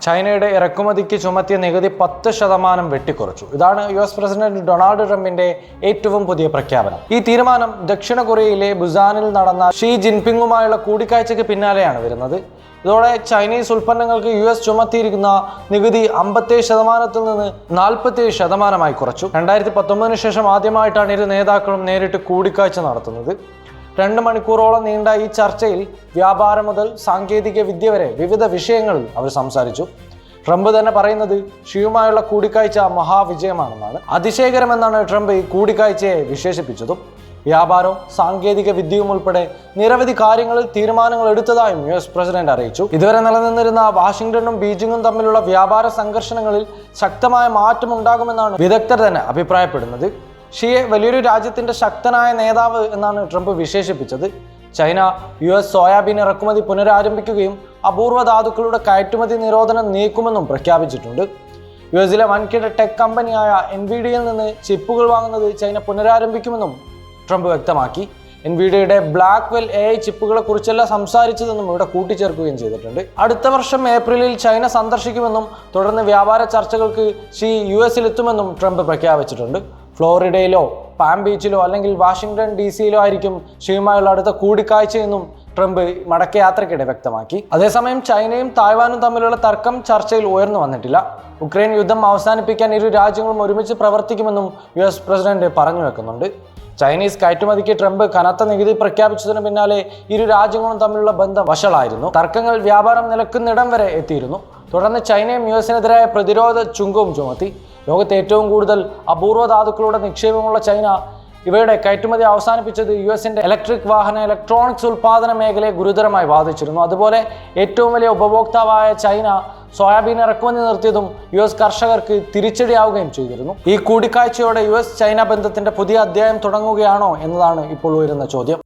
ചൈനയുടെ ഇറക്കുമതിക്ക് ചുമത്തിയ നികുതി 10% വെട്ടിക്കുറച്ചു. ഇതാണ് US പ്രസിഡന്റ് ഡൊണാൾഡ് ട്രംപിന്റെ ഏറ്റവും പുതിയ പ്രഖ്യാപനം. ഈ തീരുമാനം ദക്ഷിണ കൊറിയയിലെ ബുസാനിൽ നടന്ന ഷീ ജിൻപിങ്ങുമായുള്ള കൂടിക്കാഴ്ചയ്ക്ക് പിന്നാലെയാണ് വരുന്നത്. ഇതോടെ ചൈനീസ് ഉൽപ്പന്നങ്ങൾക്ക് US ചുമത്തിയിരിക്കുന്ന നികുതി 57% നിന്ന് 47% കുറച്ചു. 2019 ശേഷം ആദ്യമായിട്ടാണ് ഇരു നേതാക്കളും നേരിട്ട് കൂടിക്കാഴ്ച നടത്തുന്നത്. 2 മണിക്കൂറോളം നീണ്ട ഈ ചർച്ചയിൽ വ്യാപാരം മുതൽ സാങ്കേതിക വിദ്യ വരെ വിവിധ വിഷയങ്ങളിൽ അവർ സംസാരിച്ചു. ട്രംപ് തന്നെ പറയുന്നത് ഷിയുമായുള്ള കൂടിക്കാഴ്ച മഹാവിജയമാണെന്നാണ്. അതിശയകരമെന്നാണ് ട്രംപ് ഈ കൂടിക്കാഴ്ചയെ വിശേഷിപ്പിച്ചതും. വ്യാപാരവും സാങ്കേതിക വിദ്യയും ഉൾപ്പെടെ നിരവധി കാര്യങ്ങളിൽ തീരുമാനങ്ങൾ എടുത്തതായും US പ്രസിഡന്റ് അറിയിച്ചു. ഇതുവരെ നിലനിന്നിരുന്ന വാഷിംഗ്ടണും ബീജിംഗും തമ്മിലുള്ള വ്യാപാര സംഘർഷങ്ങളിൽ ശക്തമായ മാറ്റമുണ്ടാകുമെന്നാണ് വിദഗ്ധർ തന്നെ അഭിപ്രായപ്പെടുന്നത്. ഷിയെ വലിയൊരു രാജ്യത്തിന്റെ ശക്തനായ നേതാവ് എന്നാണ് ട്രംപ് വിശേഷിപ്പിച്ചത്. ചൈന US സോയാബീൻ ഇറക്കുമതി പുനരാരംഭിക്കുകയും അപൂർവ ധാതുക്കളുടെ കയറ്റുമതി നിരോധനം നീക്കുമെന്നും പ്രഖ്യാപിച്ചിട്ടുണ്ട്. യുഎസിലെ വൻകിട ടെക് കമ്പനിയായ NVIDIAയിൽ നിന്ന് ചിപ്പുകൾ വാങ്ങുന്നത് ചൈന പുനരാരംഭിക്കുമെന്നും ട്രംപ് വ്യക്തമാക്കി. NVIDIAയുടെ ബ്ലാക്ക്വെൽ AI ചിപ്പുകളെ കുറിച്ചെല്ലാം സംസാരിച്ചതെന്നും ഇവിടെ കൂട്ടിച്ചേർക്കുകയും ചെയ്തിട്ടുണ്ട്. അടുത്ത വർഷം ഏപ്രിലിൽ ചൈന സന്ദർശിക്കുമെന്നും തുടർന്ന് വ്യാപാര ചർച്ചകൾക്ക് ഷീ US-ലെത്തുമെന്നും ട്രംപ് പ്രഖ്യാപിച്ചിട്ടുണ്ട്. ഫ്ലോറിഡയിലോ പാം ബീച്ചിലോ അല്ലെങ്കിൽ വാഷിംഗ്ടൺ DC-യിലോ ആയിരിക്കും ഷിയുമായുള്ള അടുത്ത കൂടിക്കാഴ്ചയെന്നും ട്രംപ് മടക്കയാത്രയ്ക്കിടെ വ്യക്തമാക്കി. അതേസമയം ചൈനയും തായ്വാനും തമ്മിലുള്ള തർക്കം ചർച്ചയിൽ ഉയർന്നു വന്നിട്ടില്ല. ഉക്രൈൻ യുദ്ധം അവസാനിപ്പിക്കാൻ ഇരു രാജ്യങ്ങളും ഒരുമിച്ച് പ്രവർത്തിക്കുമെന്നും US പ്രസിഡന്റ് പറഞ്ഞു വെക്കുന്നുണ്ട്. ചൈനീസ് കയറ്റുമതിക്ക് ട്രംപ് കനത്ത നികുതി പ്രഖ്യാപിച്ചതിന് പിന്നാലെ ഇരു രാജ്യങ്ങളും തമ്മിലുള്ള ബന്ധം വഷളായിരുന്നു. തർക്കങ്ങൾ വ്യാപാരം നിലക്കുന്നിടം വരെ എത്തിയിരുന്നു. തുടർന്ന് ചൈനയും US-നെതിരായ പ്രതിരോധ ചുങ്കവും ചുമത്തി. ലോകത്തെ ഏറ്റവും കൂടുതൽ അപൂർവ ധാതുക്കളുടെ നിക്ഷേപമുള്ള ചൈന ഇവയുടെ കയറ്റുമതി അവസാനിപ്പിച്ചത് US-ന്റെ ഇലക്ട്രിക് വാഹന ഇലക്ട്രോണിക്സ് ഉൽപ്പാദന മേഖലയെ ഗുരുതരമായി ബാധിച്ചിരുന്നു. അതുപോലെ ഏറ്റവും വലിയ ഉപഭോക്താവായ ചൈന സോയാബീൻ ഇറക്കുമതി നിർത്തിയതും US കർഷകർക്ക് തിരിച്ചടിയാവുകയും ചെയ്തിരുന്നു. ഈ കൂടിക്കാഴ്ചയോടെ US ചൈന ബന്ധത്തിന്റെ പുതിയ അധ്യായം തുടങ്ങുകയാണോ എന്നതാണ് ഇപ്പോൾ ഉയരുന്ന ചോദ്യം.